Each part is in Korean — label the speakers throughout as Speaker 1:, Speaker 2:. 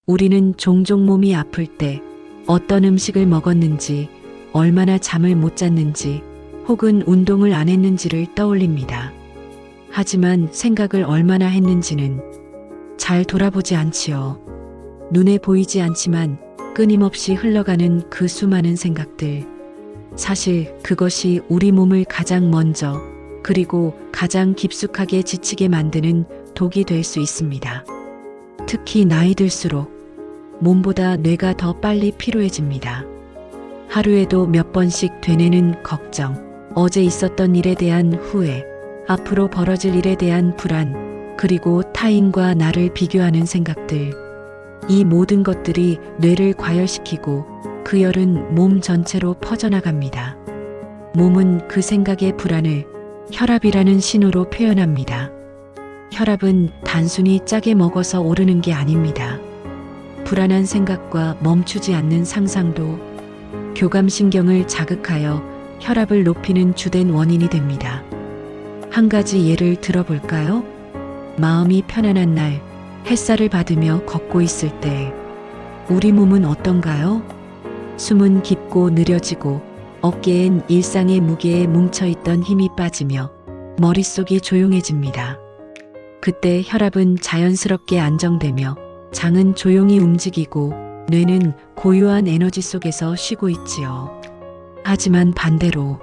Speaker 1: 우리는 종종 몸이 아플 때 어떤 음식을 먹었는지, 얼마나 잠을 못 잤는지, 혹은 운동을 안 했는지를 떠올립니다. 하지만 생각을 얼마나 했는지는 잘 돌아보지 않지요. 눈에 보이지 않지만 끊임없이 흘러가는 그 수많은 생각들. 사실 그것이 우리 몸을 가장 먼저, 그리고 가장 깊숙하게 지치게 만드는 독이 될 수 있습니다. 특히 나이 들수록 몸보다 뇌가 더 빨리 피로해집니다. 하루에도 몇 번씩 되뇌는 걱정, 어제 있었던 일에 대한 후회, 앞으로 벌어질 일에 대한 불안, 그리고 타인과 나를 비교하는 생각들. 이 모든 것들이 뇌를 과열시키고 그 열은 몸 전체로 퍼져나갑니다. 몸은 그 생각의 불안을 혈압이라는 신호로 표현합니다. 혈압은 단순히 짜게 먹어서 오르는 게 아닙니다. 불안한 생각과 멈추지 않는 상상도 교감신경을 자극하여 혈압을 높이는 주된 원인이 됩니다. 한 가지 예를 들어볼까요? 마음이 편안한 날, 햇살을 받으며 걷고 있을 때 우리 몸은 어떤가요? 숨은 깊고 느려지고 어깨엔 일상의 무게에 뭉쳐있던 힘이 빠지며 머릿속이 조용해집니다. 그때 혈압은 자연스럽게 안정되며 장은 조용히 움직이고 뇌는 고요한 에너지 속에서 쉬고 있지요. 하지만 반대로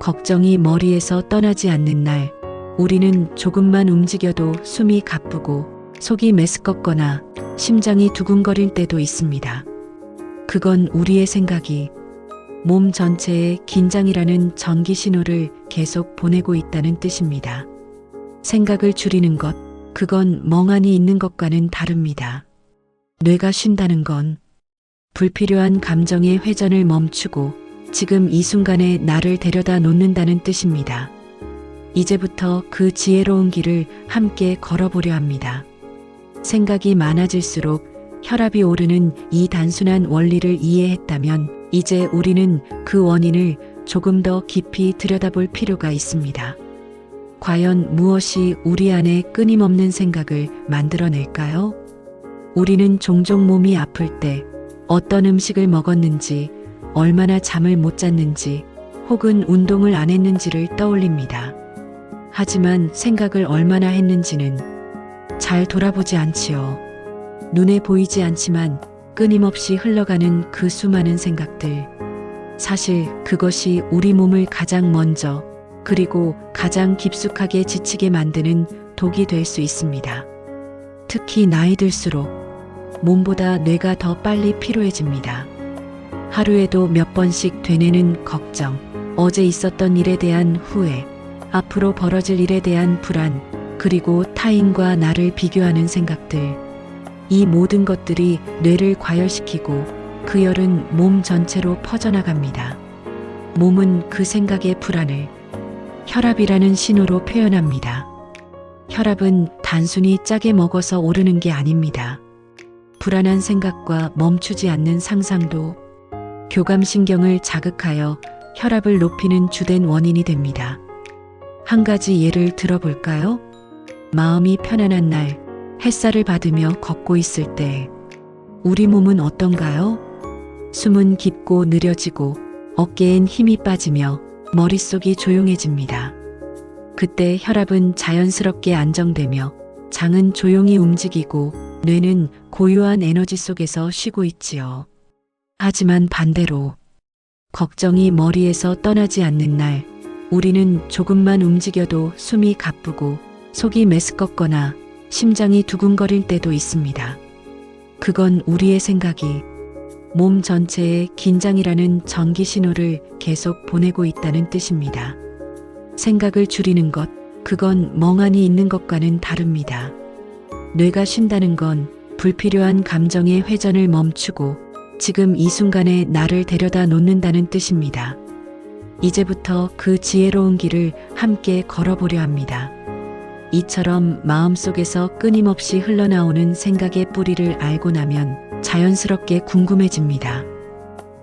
Speaker 1: 걱정이 머리에서 떠나지 않는 날, 우리는 조금만 움직여도 숨이 가쁘고 속이 메스껍거나 심장이 두근거릴 때도 있습니다. 그건 우리의 생각이 몸 전체에 긴장이라는 전기 신호를 계속 보내고 있다는 뜻입니다. 생각을 줄이는 것, 그건 멍하니 있는 것과는 다릅니다. 뇌가 쉰다는 건 불필요한 감정의 회전을 멈추고 지금 이 순간에 나를 데려다 놓는다는 뜻입니다. 이제부터 그 지혜로운 길을 함께 걸어보려 합니다. 생각이 많아질수록 혈압이 오르는 이 단순한 원리를 이해했다면 이제 우리는 그 원인을 조금 더 깊이 들여다볼 필요가 있습니다. 과연 무엇이 우리 안에 끊임없는 생각을 만들어낼까요? 우리는 종종 몸이 아플 때 어떤 음식을 먹었는지, 얼마나 잠을 못 잤는지, 혹은 운동을 안 했는지를 떠올립니다. 하지만 생각을 얼마나 했는지는 잘 돌아보지 않지요. 눈에 보이지 않지만 끊임없이 흘러가는 그 수많은 생각들. 사실 그것이 우리 몸을 가장 먼저, 그리고 가장 깊숙하게 지치게 만드는 독이 될 수 있습니다. 특히 나이 들수록 몸보다 뇌가 더 빨리 피로해집니다. 하루에도 몇 번씩 되뇌는 걱정, 어제 있었던 일에 대한 후회, 앞으로 벌어질 일에 대한 불안, 그리고 타인과 나를 비교하는 생각들. 이 모든 것들이 뇌를 과열시키고 그 열은 몸 전체로 퍼져나갑니다. 몸은 그 생각의 불안을 혈압이라는 신호로 표현합니다. 혈압은 단순히 짜게 먹어서 오르는 게 아닙니다. 불안한 생각과 멈추지 않는 상상도 교감신경을 자극하여 혈압을 높이는 주된 원인이 됩니다. 한 가지 예를 들어볼까요? 마음이 편안한 날, 햇살을 받으며 걷고 있을 때 우리 몸은 어떤가요? 숨은 깊고 느려지고 어깨엔 힘이 빠지며 머릿속이 조용해집니다. 그때 혈압은 자연스럽게 안정되며 장은 조용히 움직이고 뇌는 고요한 에너지 속에서 쉬고 있지요. 하지만 반대로 걱정이 머리에서 떠나지 않는 날, 우리는 조금만 움직여도 숨이 가쁘고 속이 메스껍거나 심장이 두근거릴 때도 있습니다. 그건 우리의 생각이 몸 전체에 긴장이라는 전기 신호를 계속 보내고 있다는 뜻입니다. 생각을 줄이는 것, 그건 멍하니 있는 것과는 다릅니다. 뇌가 쉰다는 건 불필요한 감정의 회전을 멈추고 지금 이 순간에 나를 데려다 놓는다는 뜻입니다. 이제부터 그 지혜로운 길을 함께 걸어보려 합니다. 이처럼 마음속에서 끊임없이 흘러나오는 생각의 뿌리를 알고 나면 자연스럽게 궁금해집니다.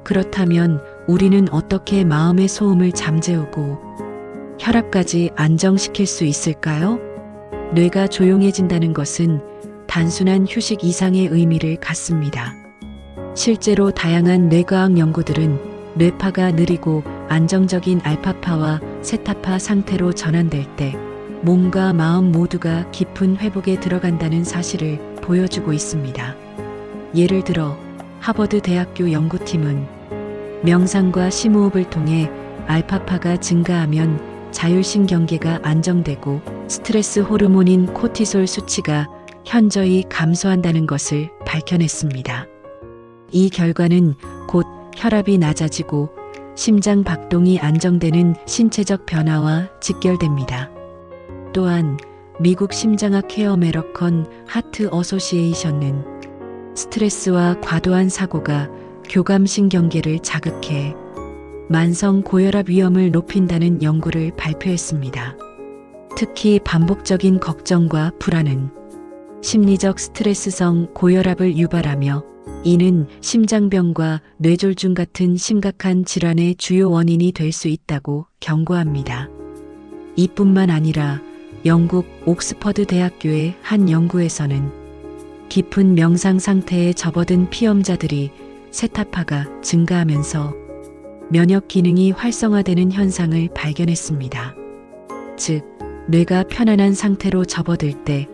Speaker 1: 그렇다면 우리는 어떻게 마음의 소음을 잠재우고 혈압까지 안정시킬 수 있을까요? 뇌가 조용해진다는 것은 단순한 휴식 이상의 의미를 갖습니다. 실제로 다양한 뇌과학 연구들은 뇌파가 느리고 안정적인 알파파와 세타파 상태로 전환될 때 몸과 마음 모두가 깊은 회복에 들어간다는 사실을 보여주고 있습니다. 예를 들어 하버드 대학교 연구팀은 명상과 심호흡을 통해 알파파가 증가하면 자율신경계가 안정되고 스트레스 호르몬인 코티솔 수치가 현저히 감소한다는 것을 밝혀냈습니다. 이 결과는 곧 혈압이 낮아지고 심장 박동이 안정되는 신체적 변화와 직결됩니다. 또한 미국 심장학 케어 메러컨 하트 어소시에이션은 스트레스와 과도한 사고가 교감신경계를 자극해 만성 고혈압 위험을 높인다는 연구를 발표했습니다. 특히 반복적인 걱정과 불안은 심리적 스트레스성 고혈압을 유발하며 이는 심장병과 뇌졸중 같은 심각한 질환의 주요 원인이 될 수 있다고 경고합니다. 이뿐만 아니라 영국 옥스퍼드 대학교의 한 연구에서는 깊은 명상 상태에 접어든 피험자들이 세타파가 증가하면서 면역 기능이 활성화되는 현상을 발견했습니다. 즉, 뇌가 편안한 상태로 접어들 때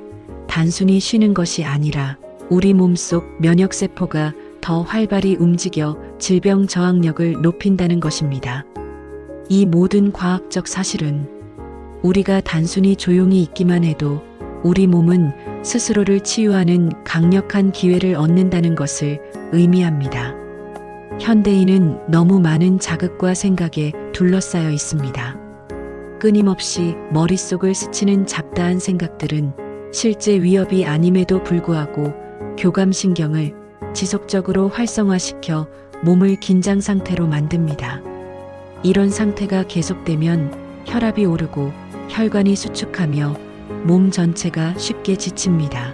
Speaker 1: 단순히 쉬는 것이 아니라 우리 몸속 면역세포가 더 활발히 움직여 질병 저항력을 높인다는 것입니다. 이 모든 과학적 사실은 우리가 단순히 조용히 있기만 해도 우리 몸은 스스로를 치유하는 강력한 기회를 얻는다는 것을 의미합니다. 현대인은 너무 많은 자극과 생각에 둘러싸여 있습니다. 끊임없이 머릿속을 스치는 잡다한 생각들은 실제 위협이 아님에도 불구하고 교감신경을 지속적으로 활성화시켜 몸을 긴장 상태로 만듭니다. 이런 상태가 계속되면 혈압이 오르고 혈관이 수축하며 몸 전체가 쉽게 지칩니다.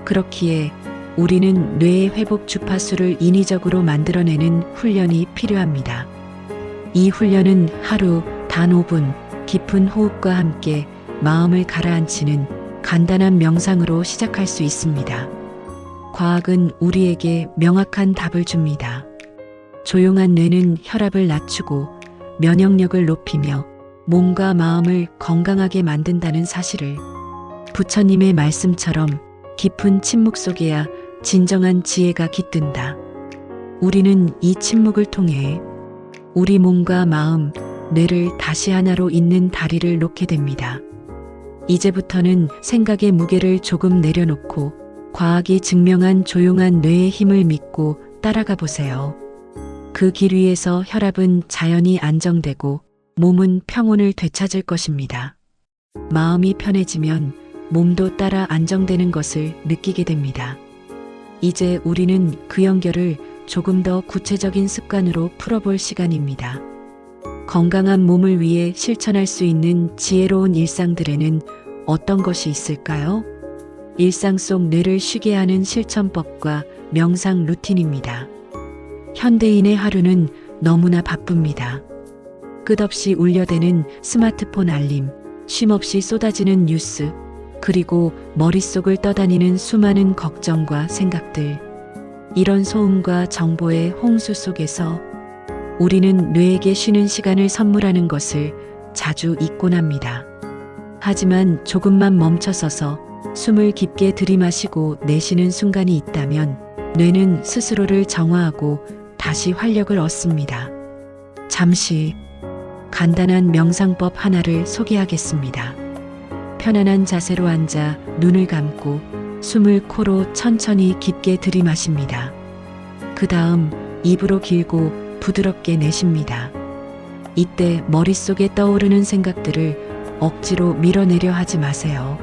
Speaker 1: 그렇기에 우리는 뇌의 회복 주파수를 인위적으로 만들어내는 훈련이 필요합니다. 이 훈련은 하루 단 5분 깊은 호흡과 함께 마음을 가라앉히는 간단한 명상으로 시작할 수 있습니다. 과학은 우리에게 명확한 답을 줍니다. 조용한 뇌는 혈압을 낮추고 면역력을 높이며 몸과 마음을 건강하게 만든다는 사실을 부처님의 말씀처럼 깊은 침묵 속에야 진정한 지혜가 깃든다. 우리는 이 침묵을 통해 우리 몸과 마음, 뇌를 다시 하나로 잇는 다리를 놓게 됩니다. 이제부터는 생각의 무게를 조금 내려놓고 과학이 증명한 조용한 뇌의 힘을 믿고 따라가 보세요. 그 길 위에서 혈압은 자연히 안정되고 몸은 평온을 되찾을 것입니다. 마음이 편해지면 몸도 따라 안정되는 것을 느끼게 됩니다. 이제 우리는 그 연결을 조금 더 구체적인 습관으로 풀어볼 시간입니다. 건강한 몸을 위해 실천할 수 있는 지혜로운 일상들에는 어떤 것이 있을까요? 일상 속 뇌를 쉬게 하는 실천법과 명상 루틴입니다. 현대인의 하루는 너무나 바쁩니다. 끝없이 울려대는 스마트폰 알림, 쉼없이 쏟아지는 뉴스, 그리고 머릿속을 떠다니는 수많은 걱정과 생각들. 이런 소음과 정보의 홍수 속에서 우리는 뇌에게 쉬는 시간을 선물하는 것을 자주 잊곤 합니다. 하지만 조금만 멈춰서서 숨을 깊게 들이마시고 내쉬는 순간이 있다면 뇌는 스스로를 정화하고 다시 활력을 얻습니다. 잠시 간단한 명상법 하나를 소개하겠습니다. 편안한 자세로 앉아 눈을 감고 숨을 코로 천천히 깊게 들이마십니다. 그 다음 입으로 길고 부드럽게 내쉽니다. 이때 머릿속에 떠오르는 생각들을 억지로 밀어내려 하지 마세요.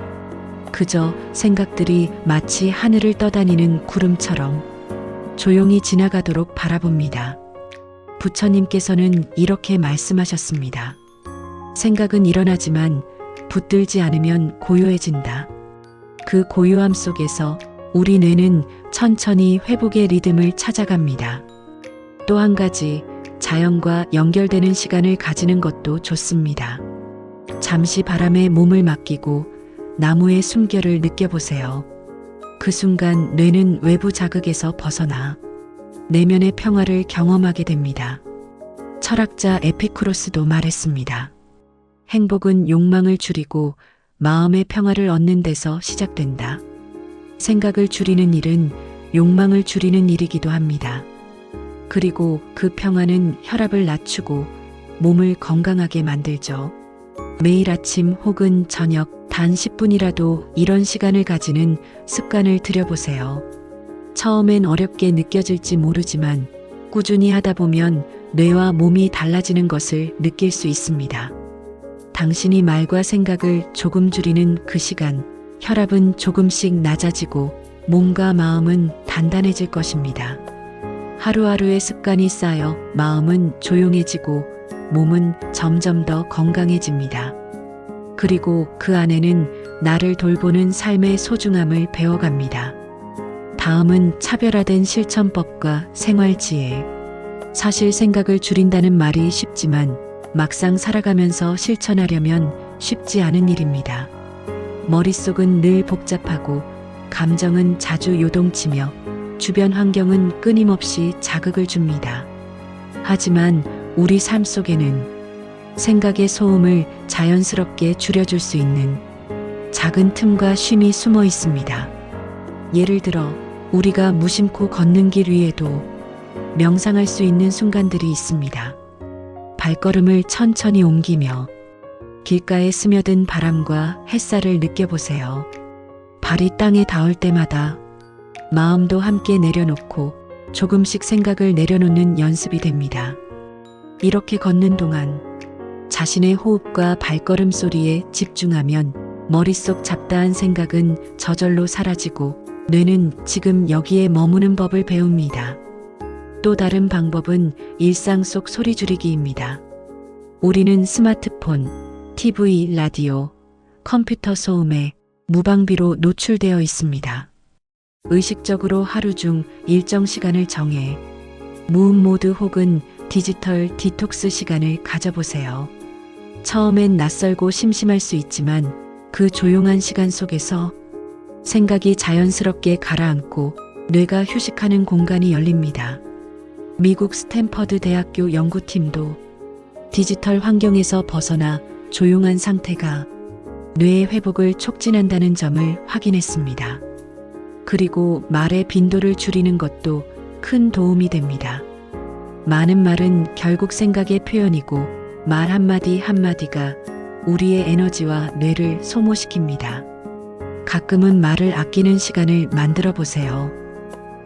Speaker 1: 그저 생각들이 마치 하늘을 떠다니는 구름처럼 조용히 지나가도록 바라봅니다. 부처님께서는 이렇게 말씀하셨습니다. 생각은 일어나지만 붙들지 않으면 고요해진다. 그 고요함 속에서 우리 뇌는 천천히 회복의 리듬을 찾아갑니다. 또 한 가지, 자연과 연결되는 시간을 가지는 것도 좋습니다. 잠시 바람에 몸을 맡기고 나무의 숨결을 느껴보세요. 그 순간 뇌는 외부 자극에서 벗어나 내면의 평화를 경험하게 됩니다. 철학자 에피쿠로스도 말했습니다. 행복은 욕망을 줄이고 마음의 평화를 얻는 데서 시작된다. 생각을 줄이는 일은 욕망을 줄이는 일이기도 합니다. 그리고 그 평화는 혈압을 낮추고 몸을 건강하게 만들죠. 매일 아침 혹은 저녁 단 10분이라도 이런 시간을 가지는 습관을 들여보세요. 처음엔 어렵게 느껴질지 모르지만 꾸준히 하다 보면 뇌와 몸이 달라지는 것을 느낄 수 있습니다. 당신이 말과 생각을 조금 줄이는 그 시간, 혈압은 조금씩 낮아지고 몸과 마음은 단단해질 것입니다. 하루하루의 습관이 쌓여 마음은 조용해지고 몸은 점점 더 건강해집니다. 그리고 그 안에는 나를 돌보는 삶의 소중함을 배워갑니다. 다음은 차별화된 실천법과 생활지혜. 사실 생각을 줄인다는 말이 쉽지만 막상 살아가면서 실천하려면 쉽지 않은 일입니다. 머릿속은 늘 복잡하고 감정은 자주 요동치며 주변 환경은 끊임없이 자극을 줍니다. 하지만 우리 삶 속에는 생각의 소음을 자연스럽게 줄여줄 수 있는 작은 틈과 쉼이 숨어 있습니다. 예를 들어 우리가 무심코 걷는 길 위에도 명상할 수 있는 순간들이 있습니다. 발걸음을 천천히 옮기며 길가에 스며든 바람과 햇살을 느껴보세요. 발이 땅에 닿을 때마다 마음도 함께 내려놓고 조금씩 생각을 내려놓는 연습이 됩니다. 이렇게 걷는 동안 자신의 호흡과 발걸음 소리에 집중하면 머릿속 잡다한 생각은 저절로 사라지고 뇌는 지금 여기에 머무는 법을 배웁니다. 또 다른 방법은 일상 속 소리 줄이기입니다. 우리는 스마트폰, TV, 라디오, 컴퓨터 소음에 무방비로 노출되어 있습니다. 의식적으로 하루 중 일정 시간을 정해 무음 모드 혹은 디지털 디톡스 시간을 가져보세요. 처음엔 낯설고 심심할 수 있지만 그 조용한 시간 속에서 생각이 자연스럽게 가라앉고 뇌가 휴식하는 공간이 열립니다. 미국 스탠퍼드 대학교 연구팀도 디지털 환경에서 벗어나 조용한 상태가 뇌의 회복을 촉진한다는 점을 확인했습니다. 그리고 말의 빈도를 줄이는 것도 큰 도움이 됩니다. 많은 말은 결국 생각의 표현이고 말 한마디 한마디가 우리의 에너지와 뇌를 소모시킵니다. 가끔은 말을 아끼는 시간을 만들어 보세요.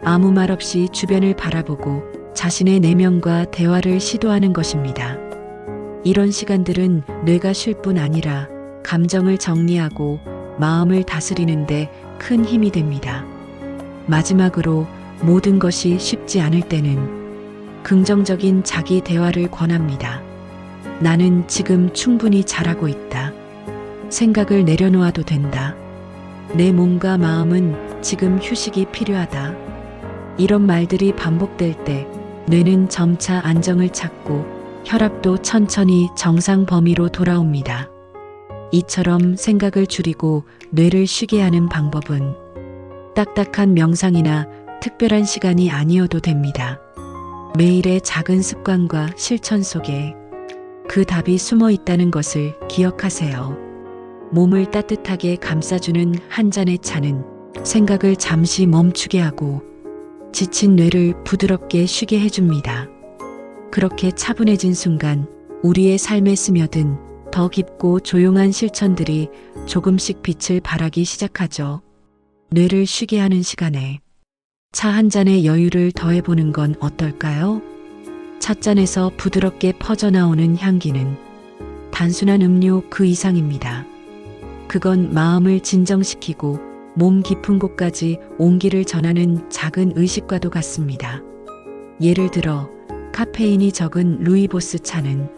Speaker 1: 아무 말 없이 주변을 바라보고 자신의 내면과 대화를 시도하는 것입니다. 이런 시간들은 뇌가 쉴 뿐 아니라 감정을 정리하고 마음을 다스리는데 큰 힘이 됩니다. 마지막으로 모든 것이 쉽지 않을 때는 긍정적인 자기 대화를 권합니다. 나는 지금 충분히 잘하고 있다. 생각을 내려놓아도 된다. 내 몸과 마음은 지금 휴식이 필요하다. 이런 말들이 반복될 때 뇌는 점차 안정을 찾고 혈압도 천천히 정상 범위로 돌아옵니다. 이처럼 생각을 줄이고 뇌를 쉬게 하는 방법은 딱딱한 명상이나 특별한 시간이 아니어도 됩니다. 매일의 작은 습관과 실천 속에 그 답이 숨어 있다는 것을 기억하세요. 몸을 따뜻하게 감싸주는 한 잔의 차는 생각을 잠시 멈추게 하고 지친 뇌를 부드럽게 쉬게 해줍니다. 그렇게 차분해진 순간 우리의 삶에 스며든 더 깊고 조용한 실천들이 조금씩 빛을 발하기 시작하죠. 뇌를 쉬게 하는 시간에 차 한 잔의 여유를 더해보는 건 어떨까요? 찻잔에서 부드럽게 퍼져나오는 향기는 단순한 음료 그 이상입니다. 그건 마음을 진정시키고 몸 깊은 곳까지 온기를 전하는 작은 의식과도 같습니다. 예를 들어 카페인이 적은 루이보스 차는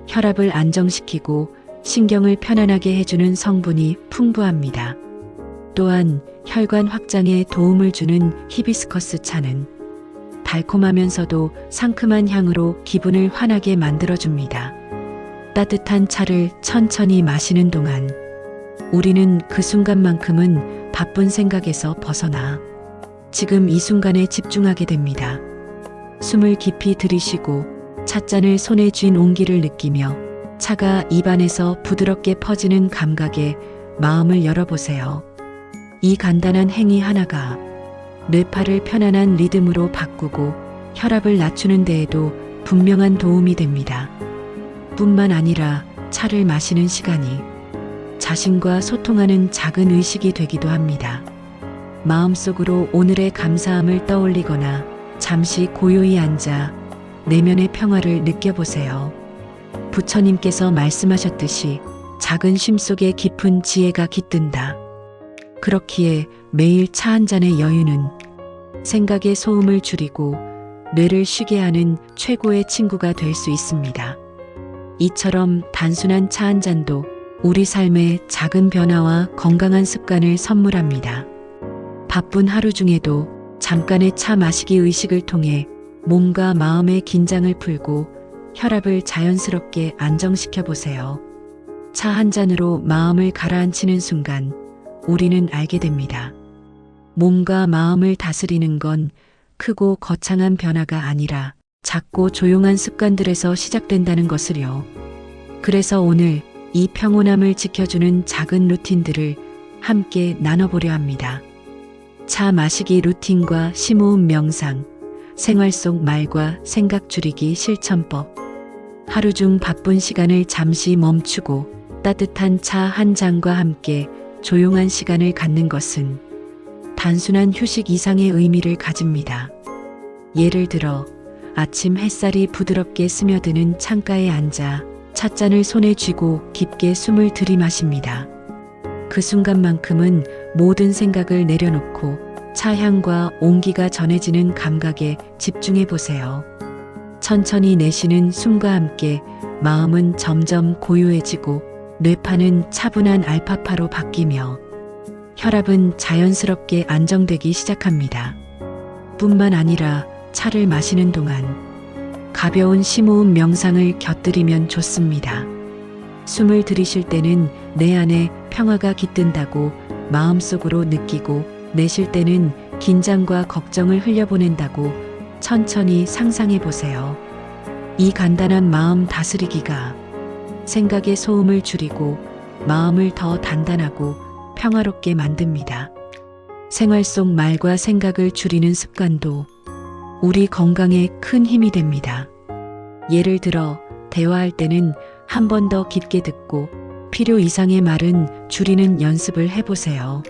Speaker 1: 혈압을 안정시키고 신경을 편안하게 해주는 성분이 풍부합니다. 또한 혈관 확장에 도움을 주는 히비스커스 차는 달콤하면서도 상큼한 향으로 기분을 환하게 만들어줍니다. 따뜻한 차를 천천히 마시는 동안 우리는 그 순간만큼은 바쁜 생각에서 벗어나 지금 이 순간에 집중하게 됩니다. 숨을 깊이 들이쉬고 찻잔을 손에 쥔 온기를 느끼며 차가 입안에서 부드럽게 퍼지는 감각에 마음을 열어보세요. 이 간단한 행위 하나가 뇌파를 편안한 리듬으로 바꾸고 혈압을 낮추는 데에도 분명한 도움이 됩니다. 뿐만 아니라 차를 마시는 시간이 자신과 소통하는 작은 의식이 되기도 합니다. 마음속으로 오늘의 감사함을 떠올리거나 잠시 고요히 앉아 내면의 평화를 느껴보세요. 부처님께서 말씀하셨듯이 작은 쉼 속에 깊은 지혜가 깃든다. 그렇기에 매일 차 한 잔의 여유는 생각의 소음을 줄이고 뇌를 쉬게 하는 최고의 친구가 될 수 있습니다. 이처럼 단순한 차 한 잔도 우리 삶의 작은 변화와 건강한 습관을 선물합니다. 바쁜 하루 중에도 잠깐의 차 마시기 의식을 통해 몸과 마음의 긴장을 풀고 혈압을 자연스럽게 안정시켜 보세요. 차 한 잔으로 마음을 가라앉히는 순간 우리는 알게 됩니다. 몸과 마음을 다스리는 건 크고 거창한 변화가 아니라 작고 조용한 습관들에서 시작된다는 것을요. 그래서 오늘 이 평온함을 지켜주는 작은 루틴들을 함께 나눠보려 합니다. 차 마시기 루틴과 심호흡 명상, 생활 속 말과 생각 줄이기 실천법. 하루 중 바쁜 시간을 잠시 멈추고 따뜻한 차 한 잔과 함께 조용한 시간을 갖는 것은 단순한 휴식 이상의 의미를 가집니다. 예를 들어 아침 햇살이 부드럽게 스며드는 창가에 앉아 찻잔을 손에 쥐고 깊게 숨을 들이마십니다. 그 순간만큼은 모든 생각을 내려놓고 차 향과 온기가 전해지는 감각에 집중해 보세요. 천천히 내쉬는 숨과 함께 마음은 점점 고요해지고 뇌파는 차분한 알파파로 바뀌며 혈압은 자연스럽게 안정되기 시작합니다. 뿐만 아니라 차를 마시는 동안 가벼운 심호흡 명상을 곁들이면 좋습니다. 숨을 들이쉴 때는 내 안에 평화가 깃든다고 마음속으로 느끼고 내쉴 때는 긴장과 걱정을 흘려보낸다고 천천히 상상해 보세요. 이 간단한 마음 다스리기가 생각의 소음을 줄이고 마음을 더 단단하고 평화롭게 만듭니다. 생활 속 말과 생각을 줄이는 습관도 우리 건강에 큰 힘이 됩니다. 예를 들어 대화할 때는 한 번 더 깊게 듣고 필요 이상의 말은 줄이는 연습을 해보세요.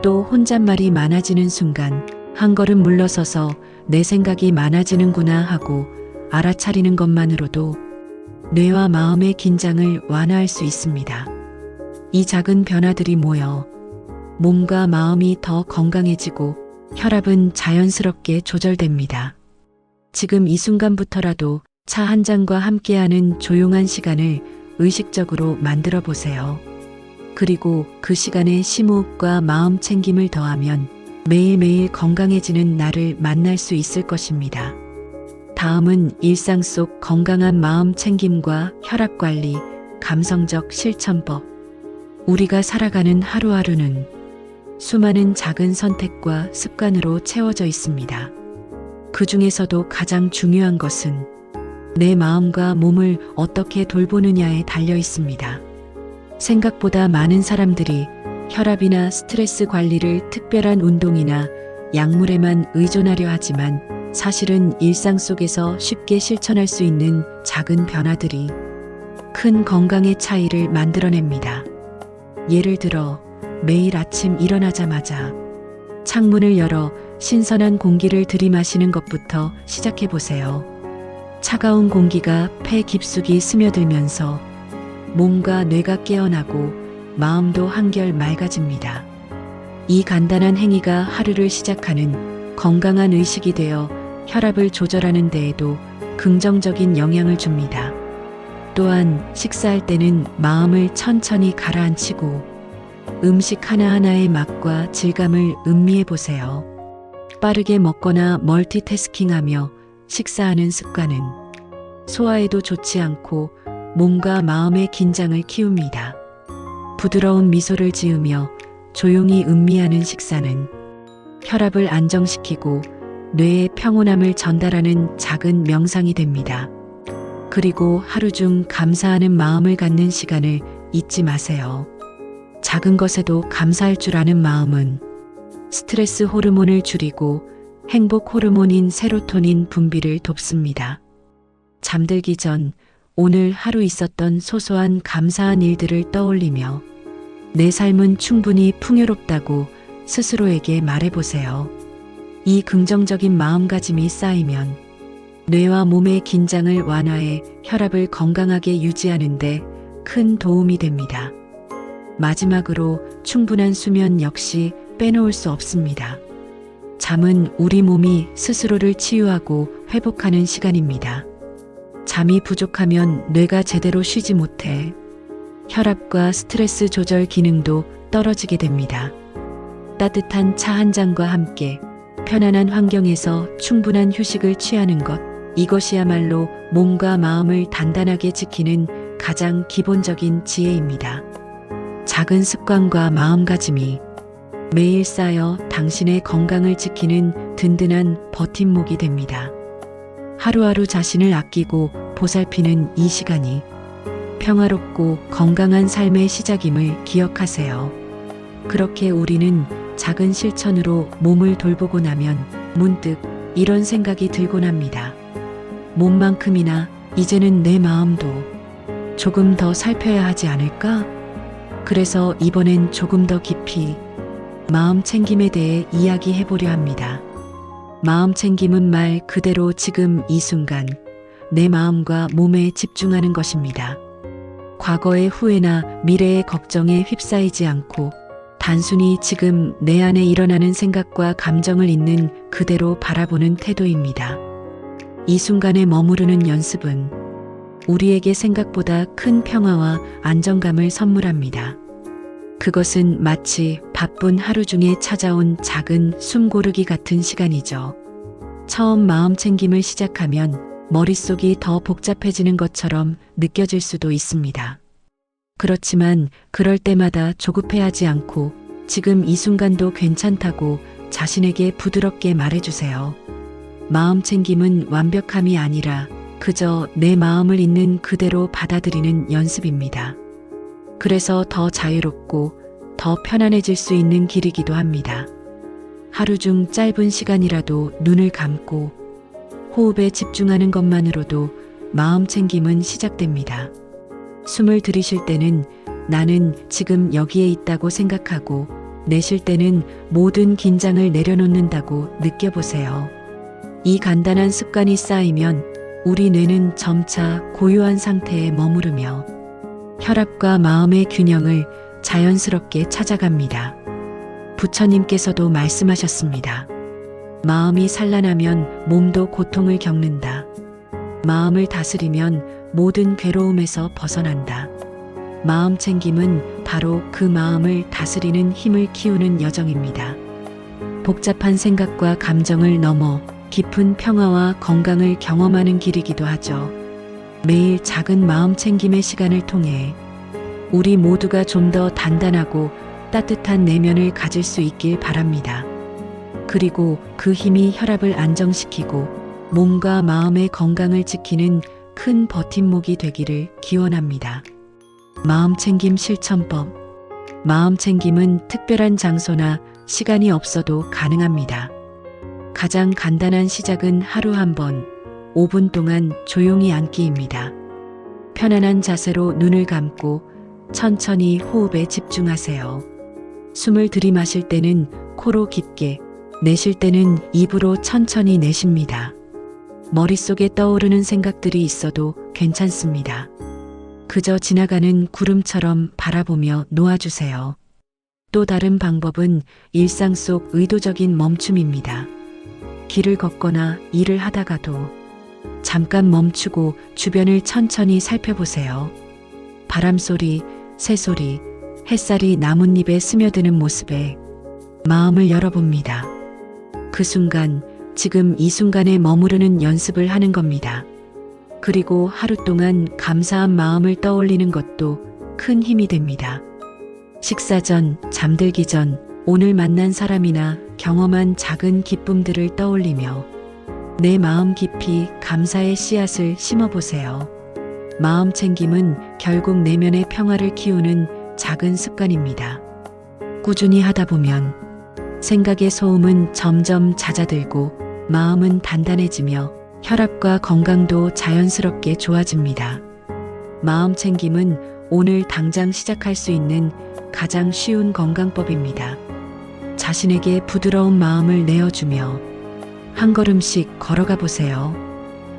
Speaker 1: 또 혼잣말이 많아지는 순간 한 걸음 물러서서 내 생각이 많아지는구나 하고 알아차리는 것만으로도 뇌와 마음의 긴장을 완화할 수 있습니다. 이 작은 변화들이 모여 몸과 마음이 더 건강해지고 혈압은 자연스럽게 조절됩니다. 지금 이 순간부터라도 차 한 잔과 함께하는 조용한 시간을 의식적으로 만들어 보세요. 그리고 그 시간에 심호흡과 마음 챙김을 더하면 매일매일 건강해지는 나를 만날 수 있을 것입니다. 다음은 일상 속 건강한 마음 챙김과 혈압 관리, 감성적 실천법. 우리가 살아가는 하루하루는 수많은 작은 선택과 습관으로 채워져 있습니다. 그 중에서도 가장 중요한 것은 내 마음과 몸을 어떻게 돌보느냐에 달려 있습니다. 생각보다 많은 사람들이 혈압이나 스트레스 관리를 특별한 운동이나 약물에만 의존하려 하지만 사실은 일상 속에서 쉽게 실천할 수 있는 작은 변화들이 큰 건강의 차이를 만들어냅니다. 예를 들어 매일 아침 일어나자마자 창문을 열어 신선한 공기를 들이마시는 것부터 시작해 보세요. 차가운 공기가 폐 깊숙이 스며들면서 몸과 뇌가 깨어나고 마음도 한결 맑아집니다. 이 간단한 행위가 하루를 시작하는 건강한 의식이 되어 혈압을 조절하는 데에도 긍정적인 영향을 줍니다. 또한 식사할 때는 마음을 천천히 가라앉히고 음식 하나하나의 맛과 질감을 음미해 보세요. 빠르게 먹거나 멀티태스킹하며 식사하는 습관은 소화에도 좋지 않고 몸과 마음의 긴장을 키웁니다. 부드러운 미소를 지으며 조용히 음미하는 식사는 혈압을 안정시키고 뇌에 평온함을 전달하는 작은 명상이 됩니다. 그리고 하루 중 감사하는 마음을 갖는 시간을 잊지 마세요. 작은 것에도 감사할 줄 아는 마음은 스트레스 호르몬을 줄이고 행복 호르몬인 세로토닌 분비를 돕습니다. 잠들기 전 오늘 하루 있었던 소소한 감사한 일들을 떠올리며 내 삶은 충분히 풍요롭다고 스스로에게 말해보세요. 이 긍정적인 마음가짐이 쌓이면 뇌와 몸의 긴장을 완화해 혈압을 건강하게 유지하는 데 큰 도움이 됩니다. 마지막으로 충분한 수면 역시 빼놓을 수 없습니다. 잠은 우리 몸이 스스로를 치유하고 회복하는 시간입니다. 잠이 부족하면 뇌가 제대로 쉬지 못해 혈압과 스트레스 조절 기능도 떨어지게 됩니다. 따뜻한 차 한 잔과 함께 편안한 환경에서 충분한 휴식을 취하는 것, 이것이야말로 몸과 마음을 단단하게 지키는 가장 기본적인 지혜입니다. 작은 습관과 마음가짐이 매일 쌓여 당신의 건강을 지키는 든든한 버팀목이 됩니다. 하루하루 자신을 아끼고 보살피는 이 시간이 평화롭고 건강한 삶의 시작임을 기억하세요. 그렇게 우리는 작은 실천으로 몸을 돌보고 나면 문득 이런 생각이 들곤 합니다. 몸만큼이나 이제는 내 마음도 조금 더 살펴야 하지 않을까? 그래서 이번엔 조금 더 깊이 마음 챙김에 대해 이야기해보려 합니다. 마음 챙김은 말 그대로 지금 이 순간 내 마음과 몸에 집중하는 것입니다. 과거의 후회나 미래의 걱정에 휩싸이지 않고 단순히 지금 내 안에 일어나는 생각과 감정을 있는 그대로 바라보는 태도입니다. 이 순간에 머무르는 연습은 우리에게 생각보다 큰 평화와 안정감을 선물합니다. 그것은 마치 바쁜 하루 중에 찾아온 작은 숨 고르기 같은 시간이죠. 처음 마음 챙김을 시작하면 머릿속이 더 복잡해지는 것처럼 느껴질 수도 있습니다. 그렇지만 그럴 때마다 조급해하지 않고 지금 이 순간도 괜찮다고 자신에게 부드럽게 말해주세요. 마음 챙김은 완벽함이 아니라 그저 내 마음을 있는 그대로 받아들이는 연습입니다. 그래서 더 자유롭고 더 편안해질 수 있는 길이기도 합니다. 하루 중 짧은 시간이라도 눈을 감고 호흡에 집중하는 것만으로도 마음 챙김은 시작됩니다. 숨을 들이쉴 때는 나는 지금 여기에 있다고 생각하고 내쉴 때는 모든 긴장을 내려놓는다고 느껴보세요. 이 간단한 습관이 쌓이면 우리 뇌는 점차 고요한 상태에 머무르며 혈압과 마음의 균형을 자연스럽게 찾아갑니다. 부처님께서도 말씀하셨습니다. 마음이 산란하면 몸도 고통을 겪는다. 마음을 다스리면 모든 괴로움에서 벗어난다. 마음 챙김은 바로 그 마음을 다스리는 힘을 키우는 여정입니다. 복잡한 생각과 감정을 넘어 깊은 평화와 건강을 경험하는 길이기도 하죠. 매일 작은 마음 챙김의 시간을 통해 우리 모두가 좀 더 단단하고 따뜻한 내면을 가질 수 있길 바랍니다. 그리고 그 힘이 혈압을 안정시키고 몸과 마음의 건강을 지키는 큰 버팀목이 되기를 기원합니다. 마음 챙김 실천법. 마음 챙김은 특별한 장소나 시간이 없어도 가능합니다. 가장 간단한 시작은 하루 한 번, 5분 동안 조용히 앉기입니다. 편안한 자세로 눈을 감고 천천히 호흡에 집중하세요. 숨을 들이마실 때는 코로 깊게, 내쉴 때는 입으로 천천히 내쉽니다. 머릿속에 떠오르는 생각들이 있어도 괜찮습니다. 그저 지나가는 구름처럼 바라보며 놓아주세요. 또 다른 방법은 일상 속 의도적인 멈춤입니다. 길을 걷거나 일을 하다가도 잠깐 멈추고 주변을 천천히 살펴보세요. 바람소리, 새소리, 햇살이 나뭇잎에 스며드는 모습에 마음을 열어봅니다. 그 순간, 지금 이 순간에 머무르는 연습을 하는 겁니다. 그리고 하루 동안 감사한 마음을 떠올리는 것도 큰 힘이 됩니다. 식사 전, 잠들기 전, 오늘 만난 사람이나 경험한 작은 기쁨들을 떠올리며 내 마음 깊이 감사의 씨앗을 심어보세요. 마음 챙김은 결국 내면의 평화를 키우는 작은 습관입니다. 꾸준히 하다 보면 생각의 소음은 점점 잦아들고 마음은 단단해지며 혈압과 건강도 자연스럽게 좋아집니다. 마음 챙김은 오늘 당장 시작할 수 있는 가장 쉬운 건강법입니다. 자신에게 부드러운 마음을 내어주며 한 걸음씩 걸어가 보세요.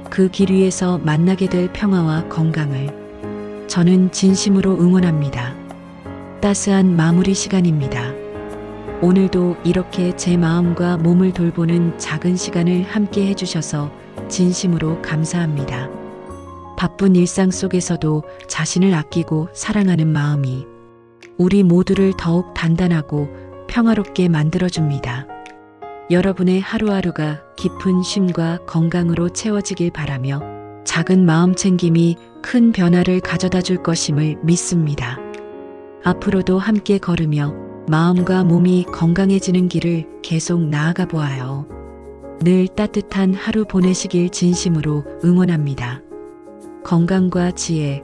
Speaker 1: 그 길 위에서 만나게 될 평화와 건강을 저는 진심으로 응원합니다. 따스한 마무리 시간입니다. 오늘도 이렇게 제 마음과 몸을 돌보는 작은 시간을 함께 해주셔서 진심으로 감사합니다. 바쁜 일상 속에서도 자신을 아끼고 사랑하는 마음이 우리 모두를 더욱 단단하고 평화롭게 만들어줍니다. 여러분의 하루하루가 깊은 쉼과 건강으로 채워지길 바라며 작은 마음 챙김이 큰 변화를 가져다 줄 것임을 믿습니다. 앞으로도 함께 걸으며 마음과 몸이 건강해지는 길을 계속 나아가 보아요. 늘 따뜻한 하루 보내시길 진심으로 응원합니다. 건강과 지혜,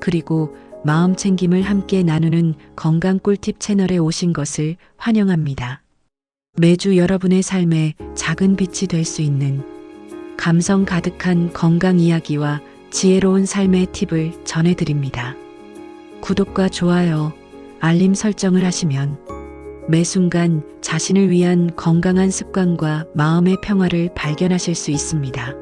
Speaker 1: 그리고 마음 챙김을 함께 나누는 건강 꿀팁 채널에 오신 것을 환영합니다. 매주 여러분의 삶에 작은 빛이 될 수 있는 감성 가득한 건강 이야기와 지혜로운 삶의 팁을 전해드립니다. 구독과 좋아요, 알림 설정을 하시면 매 순간 자신을 위한 건강한 습관과 마음의 평화를 발견하실 수 있습니다.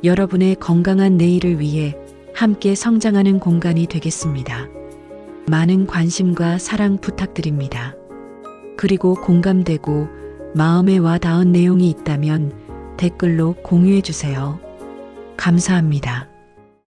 Speaker 1: 여러분의 건강한 내일을 위해 함께 성장하는 공간이 되겠습니다. 많은 관심과 사랑 부탁드립니다. 그리고 공감되고 마음에 와 닿은 내용이 있다면 댓글로 공유해 주세요. 감사합니다.